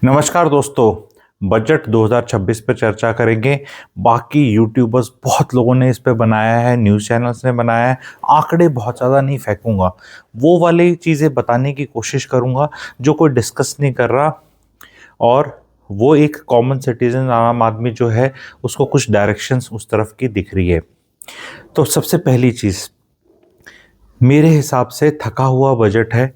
नमस्कार दोस्तों। बजट 2026 पे चर्चा करेंगे। बाकी यूट्यूबर्स बहुत लोगों ने इस पे बनाया है, न्यूज़ चैनल्स ने बनाया है। आंकड़े बहुत ज़्यादा नहीं फेंकूंगा, वो वाली चीज़ें बताने की कोशिश करूंगा जो कोई डिस्कस नहीं कर रहा, और वो एक कॉमन सिटीजन आम आदमी जो है उसको कुछ डायरेक्शंस उस तरफ की दिख रही है। तो सबसे पहली चीज़ मेरे हिसाब से थका हुआ बजट है,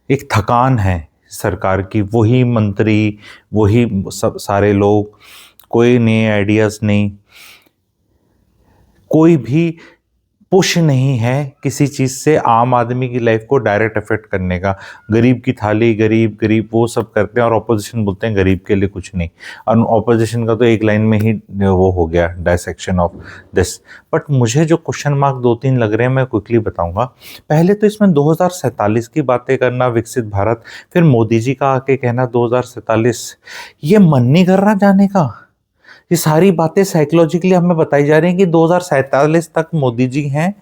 एक थकान है सरकार की। वही मंत्री, वही सब सारे लोग, कोई नए आइडियाज़ नहीं, कोई भी पुश नहीं है किसी चीज़ से आम आदमी की लाइफ को डायरेक्ट अफेक्ट करने का। गरीब की थाली, गरीब गरीब वो सब करते हैं, और ऑपोजिशन बोलते हैं गरीब के लिए कुछ नहीं। और ऑपोजिशन का तो एक लाइन में ही वो हो गया, डायसेक्शन ऑफ दिस। बट मुझे जो क्वेश्चन मार्क दो तीन लग रहे हैं मैं क्विकली बताऊंगा। पहले तो इसमें 2047 की बातें करना, विकसित भारत, फिर मोदी जी का आके कहना 2047, ये मन नहीं कर रहा जाने का। ये सारी बातें साइकोलॉजिकली हमें बताई जा रही हैं कि 2047 तक मोदी जी हैं,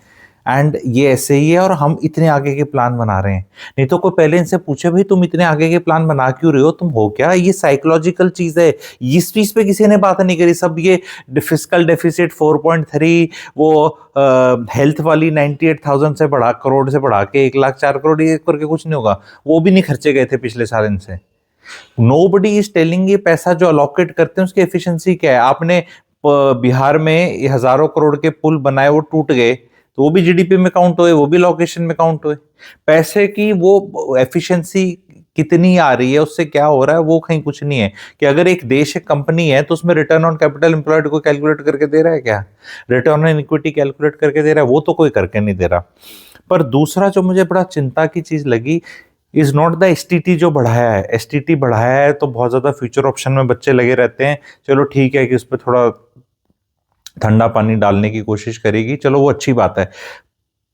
एंड ये ऐसे ही है, और हम इतने आगे के प्लान बना रहे हैं। नहीं तो कोई पहले इनसे पूछे भाई तुम इतने आगे के प्लान बना क्यों रहे हो, तुम हो क्या। ये साइकोलॉजिकल चीज है, इस चीज पे किसी ने बात नहीं करी। सब ये फिस्कल डेफिसिट 4.3, वो हेल्थ वाली 98,000 से बढ़ा, करोड़ से बढ़ा के 1,04,00,000 ये करके कुछ नहीं होगा, वो भी नहीं खर्चे गए थे पिछले साल इनसे। नोबडी इज टेलिंग ये पैसा जो अलोकेट करते हैं उसकी एफिशिएंसी क्या है। आपने बिहार में ये हजारों करोड़ के पुल बनाए, वो टूट गए, तो वो भी जीडीपी में काउंट हुए, वो भी लोकेशन में काउंट हुए। पैसे की वो एफिशिएंसी कितनी आ रही है, उससे क्या हो रहा है, वो कहीं कुछ नहीं है। कि अगर एक देश एक कंपनी है तो उसमें रिटर्न ऑन कैपिटल एम्प्लॉयड को कैलकुलेट करके दे रहा है क्या, रिटर्न ऑन इक्विटी कैलकुलेट करके दे रहा है, वो तो कोई करके नहीं दे रहा। पर दूसरा जो मुझे बड़ा चिंता की चीज लगी इज नॉट द एसटीटी जो बढ़ाया है। एसटीटी बढ़ाया है तो बहुत ज्यादा फ्यूचर ऑप्शन में बच्चे लगे रहते हैं। चलो ठीक है कि उस पर थोड़ा ठंडा पानी डालने की कोशिश करेगी, चलो वो अच्छी बात है।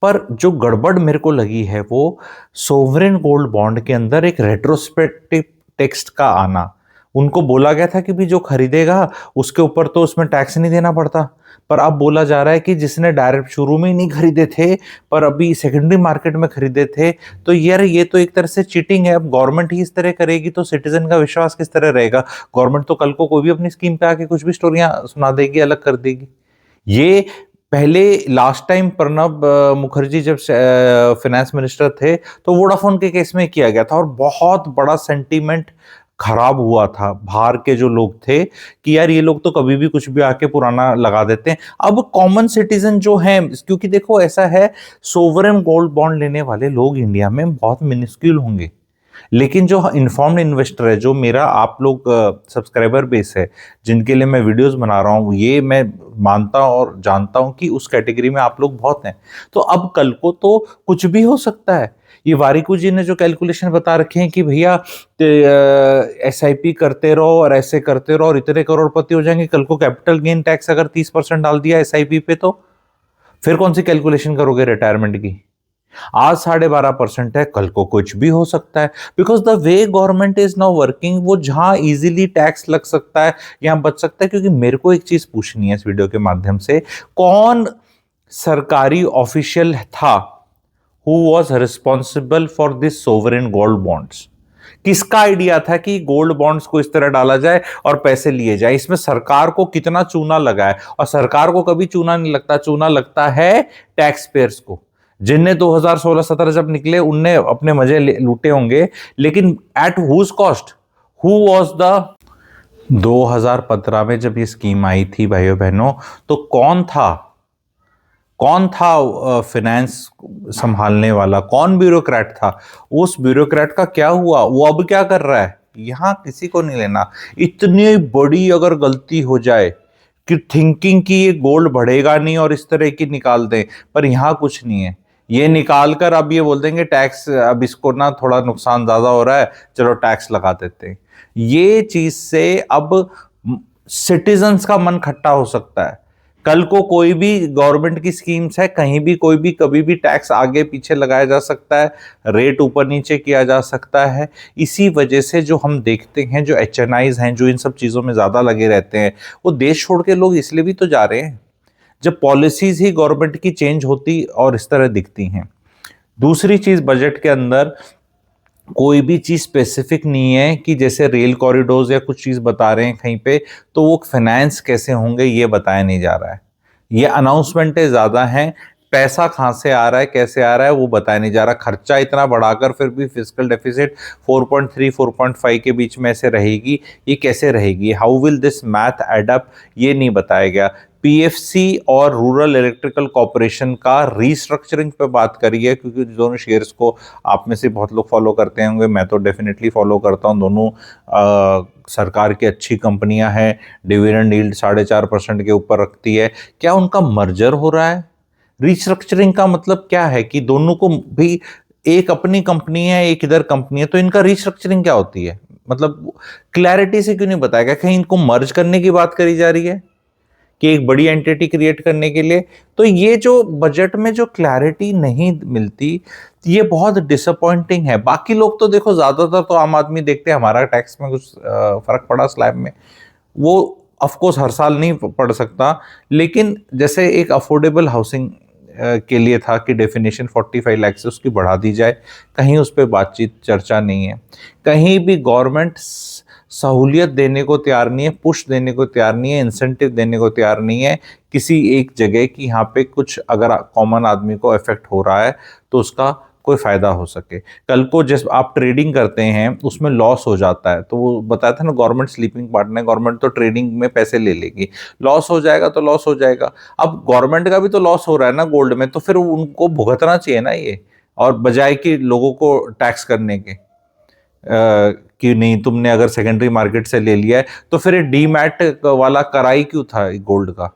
पर जो गड़बड़ मेरे को लगी है वो सोवरेन गोल्ड बॉन्ड के अंदर एक रेट्रोस्पेक्टिव टेक्स्ट का आना। उनको बोला गया था कि भी जो खरीदेगा उसके ऊपर तो उसमें टैक्स नहीं देना पड़ता, पर अब बोला जा रहा है कि जिसने डायरेक्ट शुरू में ही नहीं खरीदे थे पर अभी सेकेंडरी मार्केट में खरीदे थे, तो यार ये तो एक तरह से चीटिंग है। अब गवर्नमेंट ही इस तरह करेगी तो सिटीजन का विश्वास किस तरह रहेगा। गवर्नमेंट तो कल को कोई भी अपनी स्कीम पे आके कुछ भी स्टोरियां सुना देगी, अलग कर देगी। ये पहले लास्ट टाइम प्रणब मुखर्जी जब फाइनेंस मिनिस्टर थे तो वोडाफोन के केस में किया गया था, और बहुत बड़ा सेंटीमेंट खराब हुआ था बाहर के जो लोग थे कि यार ये लोग तो कभी भी कुछ भी आके पुराना लगा देते हैं। अब कॉमन सिटीजन जो है, क्योंकि देखो ऐसा है, सोवरेन गोल्ड बॉन्ड लेने वाले लोग इंडिया में बहुत मिनिस्क्यूल होंगे, लेकिन जो इन्फॉर्म्ड इन्वेस्टर है, जो मेरा आप लोग सब्सक्राइबर बेस है जिनके लिए मैं वीडियोस बना रहा हूँ, ये मैं मानता हूँ और जानता हूँ कि उस कैटेगरी में आप लोग बहुत हैं। तो अब कल को तो कुछ भी हो सकता है। ये वारिकू जी ने जो कैलकुलेशन बता रखे हैं कि भैया एसआईपी करते रहो और ऐसे करते रहो और इतने करोड़पति हो जाएंगे, कल को कैपिटल गेन टैक्स अगर 30% डाल दिया एसआईपी पे, तो फिर कौन सी कैलकुलेशन करोगे रिटायरमेंट की। आज 12.5% है, कल को कुछ भी हो सकता है। Because the way government is now working, वो जहां इजीली टैक्स लग सकता है यहां बच सकता है। क्योंकि मेरे को एक चीज पूछनी है इस वीडियो के माध्यम से, कौन सरकारी ऑफिशियल था who was responsible for this sovereign gold bonds. किसका आइडिया था कि गोल्ड बॉन्ड्स को इस तरह डाला जाए और पैसे लिए जाए। इसमें सरकार को कितना चूना लगा है, और सरकार को कभी चूना नहीं लगता, चूना लगता है टैक्स पेयर्स को, जिनने 2016-17 जब निकले उनने अपने मजे लूटे होंगे, लेकिन at whose cost. Who was the 2015 में जब ये स्कीम आई थी भाइयों बहनों, तो कौन था फाइनेंस संभालने वाला, कौन ब्यूरोक्रेट था। उस ब्यूरोक्रेट का क्या हुआ, वो अब क्या कर रहा है, यहां किसी को नहीं लेना। इतनी बड़ी अगर गलती हो जाए कि थिंकिंग की ये गोल्ड बढ़ेगा नहीं और इस तरह की निकाल दें, पर यहां कुछ नहीं है। ये निकाल कर अब ये बोल देंगे टैक्स, अब इसको ना थोड़ा नुकसान ज्यादा हो रहा है, चलो टैक्स लगा देते हैं। ये चीज से अब सिटीजन्स का मन खट्टा हो सकता है। कल को कोई भी गवर्नमेंट की स्कीम्स है, कहीं भी कोई भी कभी भी टैक्स आगे पीछे लगाया जा सकता है, रेट ऊपर नीचे किया जा सकता है। इसी वजह से जो हम देखते हैं, जो एचएनआईज हैं, जो इन सब चीज़ों में ज़्यादा लगे रहते हैं, वो देश छोड़ के लोग इसलिए भी तो जा रहे हैं जब पॉलिसीज ही गवर्नमेंट की चेंज होती और इस तरह दिखती हैं। दूसरी चीज़ बजट के अंदर कोई भी चीज़ स्पेसिफिक नहीं है कि जैसे रेल कॉरिडोर्स या कुछ चीज़ बता रहे हैं कहीं पे, तो वो फाइनेंस कैसे होंगे ये बताया नहीं जा रहा है। ये अनाउंसमेंटें ज़्यादा हैं, पैसा कहाँ से आ रहा है, कैसे आ रहा है वो बताया नहीं जा रहा। खर्चा इतना बढ़ाकर फिर भी फिस्कल डेफिसिट 4.3 4.5 के बीच में ऐसे रहेगी, ये कैसे रहेगी? How will this math add up, ये नहीं बताया गया। पीएफसी और रूरल इलेक्ट्रिकल कॉरपोरेशन का रीस्ट्रक्चरिंग पे बात करी है, क्योंकि दोनों शेयर्स को आप में से बहुत लोग फॉलो करते होंगे, मैं तो डेफिनेटली फॉलो करता हूँ। दोनों सरकार की अच्छी कंपनियां हैं, डिविडेंड यील्ड 4.5% के ऊपर रखती है। क्या उनका मर्जर हो रहा है? रीस्ट्रक्चरिंग का मतलब क्या है कि दोनों को भी, एक अपनी कंपनी है एक इधर कंपनी है, तो इनका रीस्ट्रक्चरिंग क्या होती है? मतलब क्लैरिटी से क्यों नहीं बताया गया? कहीं इनको मर्ज करने की बात करी जा रही है कि एक बड़ी एंटिटी क्रिएट करने के लिए? तो ये जो बजट में जो क्लैरिटी नहीं मिलती, ये बहुत डिसअपॉइंटिंग है। बाकी लोग तो देखो, ज्यादातर तो आम आदमी देखते हैं, हमारा टैक्स में कुछ फर्क पड़ा स्लैब में, वो ऑफ कोर्स हर साल नहीं पड़ सकता, लेकिन जैसे एक अफोर्डेबल हाउसिंग के लिए था कि डेफिनेशन 45 लाख से उसकी बढ़ा दी जाए, कहीं उस पर बातचीत चर्चा नहीं है। कहीं भी गवर्नमेंट सहूलियत देने को तैयार नहीं है, पुश देने को तैयार नहीं है, इंसेंटिव देने को तैयार नहीं है किसी एक जगह की, यहाँ पे कुछ अगर कॉमन आदमी को इफेक्ट हो रहा है तो उसका कोई फायदा हो सके। कल को जैसे आप ट्रेडिंग करते हैं उसमें लॉस हो जाता है, तो वो बताया था ना, गवर्नमेंट स्लीपिंग पार्टनर, गवर्नमेंट तो ट्रेडिंग में पैसे ले लेगी, लॉस हो जाएगा तो लॉस हो जाएगा। अब गवर्नमेंट का भी तो लॉस हो रहा है ना गोल्ड में, तो फिर उनको भुगतना चाहिए ना ये, और बजाय कि लोगों को टैक्स करने के कि नहीं तुमने अगर सेकेंडरी मार्केट से ले लिया है तो फिर ये डीमैट वाला कराई क्यों था गोल्ड का,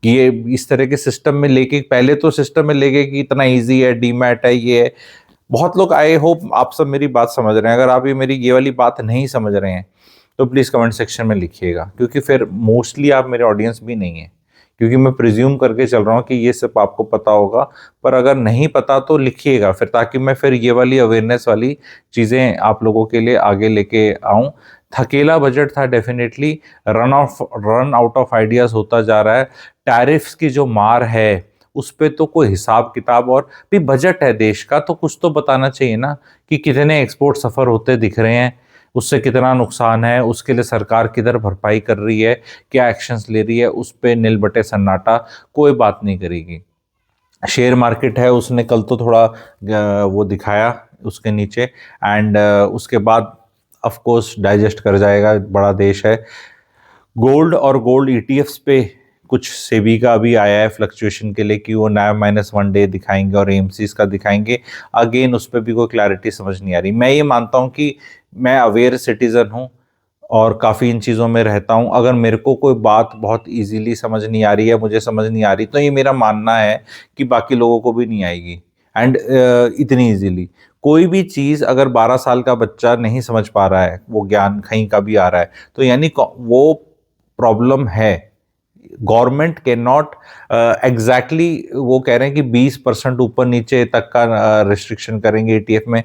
कि ये इस तरह के सिस्टम में लेके, पहले तो सिस्टम में लेके कि इतना इजी है, डीमैट है, ये है। बहुत लोग, आई होप आप सब मेरी बात समझ रहे हैं। अगर आप ये वाली बात नहीं समझ रहे हैं तो प्लीज़ कमेंट सेक्शन में लिखिएगा, क्योंकि फिर मोस्टली आप मेरे ऑडियंस भी नहीं है, क्योंकि मैं प्रिज्यूम करके चल रहा हूँ कि ये सब आपको पता होगा, पर अगर नहीं पता तो लिखिएगा फिर, ताकि मैं फिर ये वाली अवेयरनेस वाली चीज़ें आप लोगों के लिए आगे लेके आऊँ। थकेला बजट था definitely, run out of ideas होता जा रहा है। टैरिफ्स की जो मार है उस पे तो कोई हिसाब किताब, और भी बजट है देश का तो कुछ तो बताना चाहिए ना, कि कितने एक्सपोर्ट सफ़र होते दिख रहे हैं, उससे कितना नुकसान है, उसके लिए सरकार किधर भरपाई कर रही है, क्या एक्शंस ले रही है, उस पे नील बटे सन्नाटा, कोई बात नहीं करेगी। शेयर मार्केट है, उसने कल तो थोड़ा वो दिखाया उसके नीचे, एंड उसके बाद ऑफ कोर्स डाइजेस्ट कर जाएगा, बड़ा देश है। गोल्ड और गोल्ड ईटीएफ्स पे कुछ सेबी का भी आया है फ्लक्चुएशन के लिए, कि वो नया -1 डे दिखाएंगे और एएमसीज का दिखाएंगे। अगेन उस पर भी कोई क्लैरिटी समझ नहीं आ रही। मैं ये मानता हूँ कि मैं अवेयर सिटीज़न हूँ और काफ़ी इन चीज़ों में रहता हूँ। अगर मेरे को कोई बात बहुत इजीली समझ नहीं आ रही है, मुझे समझ नहीं आ रही, तो ये मेरा मानना है कि बाकी लोगों को भी नहीं आएगी, एंड इतनी इजीली। कोई भी चीज़ अगर 12 साल का बच्चा नहीं समझ पा रहा है, वो ज्ञान कहीं का भी आ रहा है, तो यानी वो प्रॉब्लम है। गवर्नमेंट कैन नॉट एग्जैक्टली, वो कह रहे हैं कि 20% ऊपर नीचे तक का रिस्ट्रिक्शन करेंगे ईटीएफ में,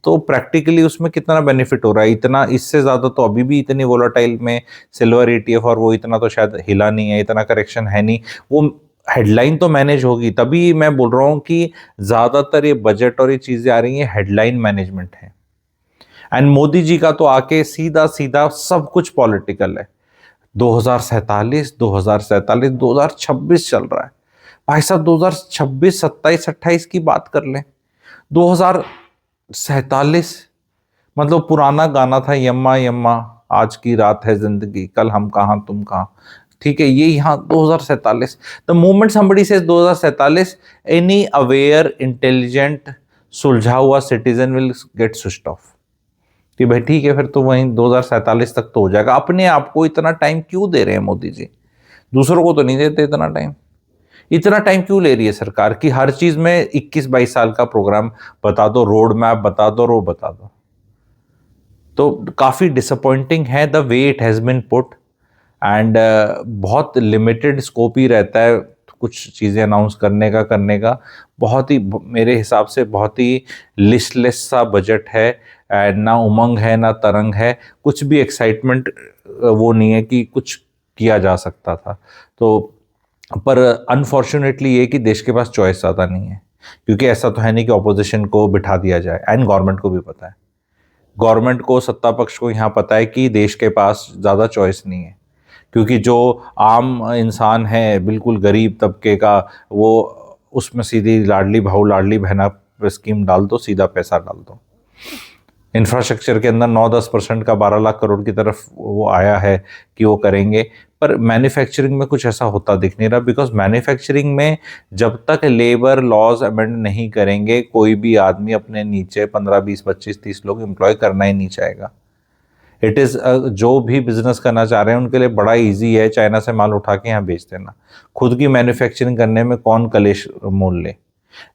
तो प्रैक्टिकली उसमें कितना बेनिफिट हो रहा है? इतना, इससे ज़्यादा तो अभी भी इतनी वोलाटाइल में सिल्वर ईटीएफ, और वो इतना तो शायद हिला नहीं है, इतना करेक्शन है नहीं। वो हेडलाइन तो मैनेज होगी, तभी मैं बोल रहा हूँ कि ज़्यादातर ये बजट और ये चीज़ें आ रही हैं, हेडलाइन मैनेजमेंट है। एंड मोदी जी का तो आके सीधा सीधा सब कुछ पॉलिटिकल है। 2047, 2047, 2026 चल रहा है भाई साहब। 2026, 27, 28 की बात कर लें, 2047 मतलब पुराना गाना था, यम्मा यम्मा आज की रात है जिंदगी, कल हम कहाँ तुम कहाँ। ठीक है, ये यहाँ 2047, the moment somebody says 2047, any aware intelligent सुलझा हुआ citizen will get switched off, कि भाई ठीक है, फिर तो वहीं 2047 तक तो हो जाएगा। अपने आप को इतना टाइम क्यों दे रहे हैं मोदी जी? दूसरों को तो नहीं देते इतना टाइम। इतना टाइम क्यों ले रही है सरकार कि हर चीज में 21-22 साल का प्रोग्राम बता दो, रोड मैप बता दो, रो बता दो? तो काफी डिसअपॉइंटिंग है the way it has been put, and बहुत लिमिटेड स्कोप ही रहता है कुछ चीज़ें अनाउंस करने का। बहुत ही, मेरे हिसाब से बहुत ही लिस्टलेस सा बजट है, एंड ना उमंग है ना तरंग है, कुछ भी एक्साइटमेंट वो नहीं है कि कुछ किया जा सकता था। तो पर अनफॉर्चुनेटली ये कि देश के पास चॉइस ज़्यादा नहीं है, क्योंकि ऐसा तो है नहीं कि ऑपोजिशन को बिठा दिया जाए, एंड गवर्नमेंट को भी पता है गवर्नमेंट को, सत्ता पक्ष को यहाँ पता है कि देश के पास ज़्यादा चॉइस नहीं है, क्योंकि जो आम इंसान है बिल्कुल गरीब तबके का, वो उसमें सीधी लाडली भाऊ लाडली बहना स्कीम डाल दो, सीधा पैसा डाल दो। इंफ्रास्ट्रक्चर के अंदर 9-10% का 12 लाख करोड़ की तरफ वो आया है कि वो करेंगे, पर मैन्युफैक्चरिंग में कुछ ऐसा होता दिख नहीं रहा, बिकॉज मैन्युफैक्चरिंग में जब तक लेबर लॉज अमेंड नहीं करेंगे, कोई भी आदमी अपने नीचे 15, 20, 25, 30 लोग एम्प्लॉय करना ही नहीं चाहेगा। इट इज़ जो भी बिजनेस करना चाह रहे हैं उनके लिए बड़ा इजी है चाइना से माल उठा के यहाँ बेच देना। खुद की मैन्युफैक्चरिंग करने में कौन कलेश मोल ले,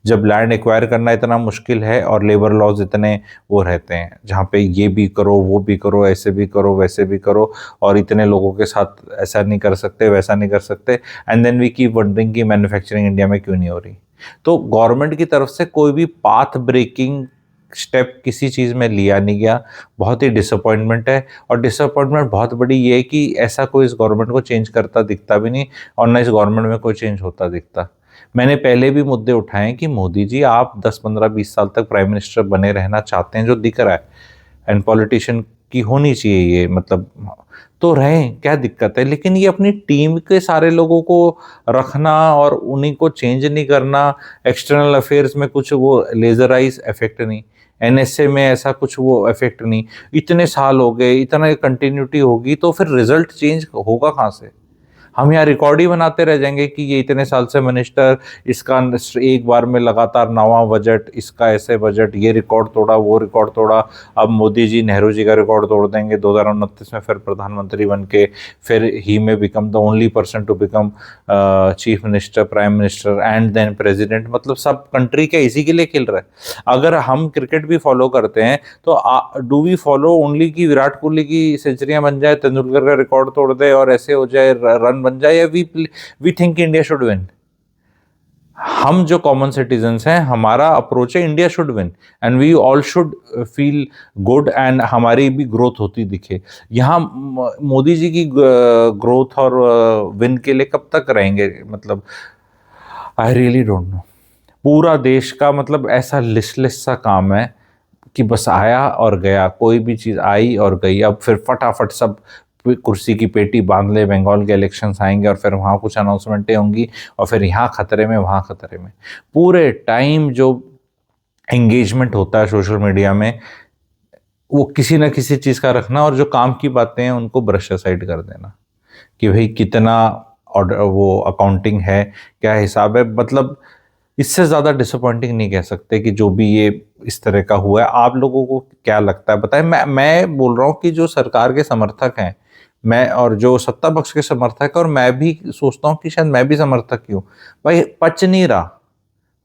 जब लैंड एक्वायर करना इतना मुश्किल है और लेबर लॉज इतने वो रहते हैं जहाँ पे ये भी करो वो भी करो, ऐसे भी करो वैसे भी करो, और इतने लोगों के साथ ऐसा नहीं कर सकते वैसा नहीं कर सकते, and then we keep wondering कि मैन्युफैक्चरिंग इंडिया में क्यों नहीं हो रही। तो गवर्नमेंट की तरफ से कोई भी पाथ ब्रेकिंग स्टेप किसी चीज़ में लिया नहीं गया, बहुत ही डिसअपॉइंटमेंट है। और डिसअपॉइंटमेंट बहुत बड़ी ये है कि ऐसा कोई इस गवर्नमेंट को चेंज करता दिखता भी नहीं, और ना इस गवर्नमेंट में कोई चेंज होता दिखता। मैंने पहले भी मुद्दे उठाए कि मोदी जी आप 10, 15, 20 साल तक प्राइम मिनिस्टर बने रहना चाहते हैं, जो दिख रहा है, एंड पॉलिटिशियन की होनी चाहिए ये, मतलब तो रहें, क्या दिक्कत है। लेकिन ये अपनी टीम के सारे लोगों को रखना और उन्हीं को चेंज नहीं करना, एक्सटर्नल अफेयर्स में कुछ वो लेजराइज इफेक्ट नहीं, एनएसए में ऐसा कुछ वो इफेक्ट नहीं, इतने साल हो गए, इतना कंटिन्यूटी होगी तो फिर रिजल्ट चेंज होगा कहाँ से। हम यहाँ रिकॉर्ड ही बनाते रह जाएंगे कि ये इतने साल से मिनिस्टर, इसका एक बार में लगातार नवा बजट, इसका ऐसे बजट, ये रिकॉर्ड तोड़ा वो रिकॉर्ड तोड़ा। अब मोदी जी नेहरू जी का रिकॉर्ड तोड़ देंगे 2029 में, फिर प्रधानमंत्री बन के फिर ही में become the only person to become chief minister, prime minister and then president. मतलब सब कंट्री के इसी के लिए खेल रहा है। अगर हम क्रिकेट भी फॉलो करते हैं तो डू वी फॉलो ओनली कि विराट कोहली की सेंचुरियां बन जाए, तेंदुलकर का रिकॉर्ड तोड़ दे और ऐसे हो जाए, रन बन जाए, या we think India should win. हम जो कॉमन सिटीजन्स हैं, हमारा अप्रोच है India should win and we all should feel good, and हमारी भी ग्रोथ होती दिखे। यहाँ मोदी जी की ग्रोथ और विन के लिए कब तक रहेंगे, मतलब आई रियली डोंट नो। पूरा देश का मतलब ऐसा लिस्टलेस सा काम है कि बस आया और गया, कोई भी चीज़ आई और गई। अब फिर फटाफट सब कुर्सी की पेटी बांध ले, बंगाल के इलेक्शंस आएंगे और फिर वहाँ कुछ अनाउंसमेंटें होंगी और फिर यहाँ खतरे में वहाँ खतरे में। पूरे टाइम जो एंगेजमेंट होता है सोशल मीडिया में, वो किसी न किसी चीज़ का रखना, और जो काम की बातें हैं उनको ब्रश असाइड कर देना कि भाई कितना ऑर्डर, वो अकाउंटिंग है, क्या हिसाब है। मतलब इससे ज़्यादा डिसअपॉइंटिंग नहीं कह सकते कि जो भी ये इस तरह का हुआ है। आप लोगों को क्या लगता है बताएं। मैं बोल रहा हूँ कि जो सरकार के समर्थक हैं, मैं और जो सत्ता पक्ष के समर्थक है, और मैं भी सोचता हूँ कि शायद मैं भी समर्थक ही हूँ, भाई पच नहीं रहा।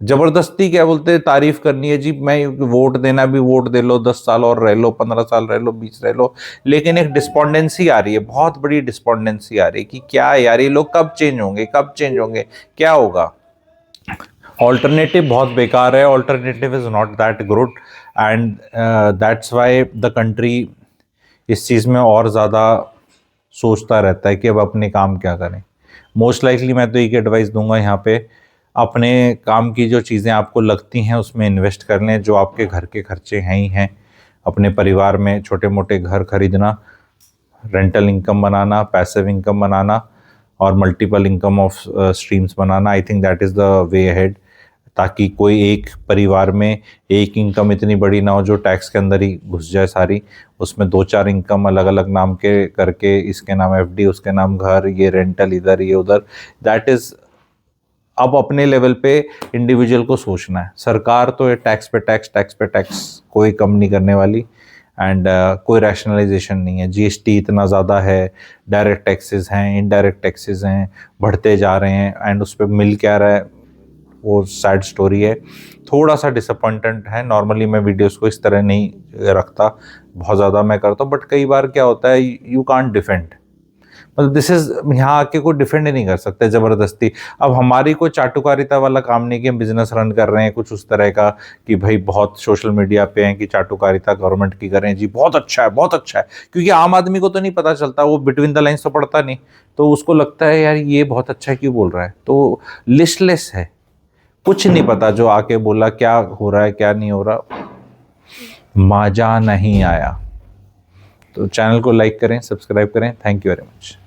जबरदस्ती क्या बोलते हैं, तारीफ करनी है जी, मैं वोट देना भी वोट दे लो, 10 साल और रह लो, 15 साल रह लो, 20 रह लो, लेकिन एक डिस्पोंडेंसी आ रही है, बहुत बड़ी डिस्पोंडेंसी आ रही है कि क्या यार ये लोग कब चेंज होंगे, कब चेंज होंगे, क्या होगा। ऑल्टरनेटिव बहुत बेकार है, alternative is not that good, and that's why the country इस चीज़ में और ज़्यादा सोचता रहता है कि अब अपने काम क्या करें। मोस्ट लाइकली मैं तो एक एडवाइस दूंगा यहाँ पे, अपने काम की जो चीज़ें आपको लगती हैं उसमें इन्वेस्ट कर लें, जो आपके घर के खर्चे हैं ही हैं। अपने परिवार में छोटे मोटे घर खरीदना, रेंटल इनकम बनाना, पैसिव इनकम बनाना, और multiple income of streams banana. I think that is the way ahead, ताकि कोई एक परिवार में एक इनकम इतनी बड़ी ना हो जो टैक्स के अंदर ही घुस जाए सारी। उसमें 2-4 इनकम अलग अलग नाम के करके, इसके नाम एफडी, उसके नाम घर, ये रेंटल इधर ये उधर। दैट इज़ अब अपने लेवल पे इंडिविजुअल को सोचना है। सरकार तो ये टैक्स पे टैक्स, टैक्स पे टैक्स कोई कम नहीं करने वाली, एंड कोई रैशनलाइजेशन नहीं है। जीएसटी इतना ज़्यादा है, डायरेक्ट टैक्सेस हैं, इनडायरेक्ट टैक्सेस हैं, बढ़ते जा रहे हैं, एंड उस पर मिल क्या रहा है वो सैड स्टोरी है। थोड़ा सा डिसअपॉइंटेड है। नॉर्मली मैं वीडियोस को इस तरह नहीं रखता, बहुत ज़्यादा मैं करता हूँ, बट कई बार क्या होता है, यू कांट डिफेंड, मतलब दिस इज, यहाँ आके कोई डिफेंड ही नहीं कर सकते ज़बरदस्ती। अब हमारी कोई चाटुकारिता वाला काम नहीं कि हम बिजनेस रन कर रहे हैं कुछ उस तरह का कि भाई बहुत सोशल मीडिया पे हैं कि चाटुकारिता गवर्नमेंट की करें जी, बहुत अच्छा है बहुत अच्छा है, क्योंकि आम आदमी को तो नहीं पता चलता, वो बिटवीन द लाइन्स तो पढ़ता नहीं, तो उसको लगता है यार ये बहुत अच्छा है क्यों बोल रहा है। तो लिस्टलेस है, कुछ नहीं पता, जो आके बोला क्या हो रहा है क्या नहीं हो रहा। मजा नहीं आया। तो चैनल को लाइक करें, सब्सक्राइब करें। Thank you very much.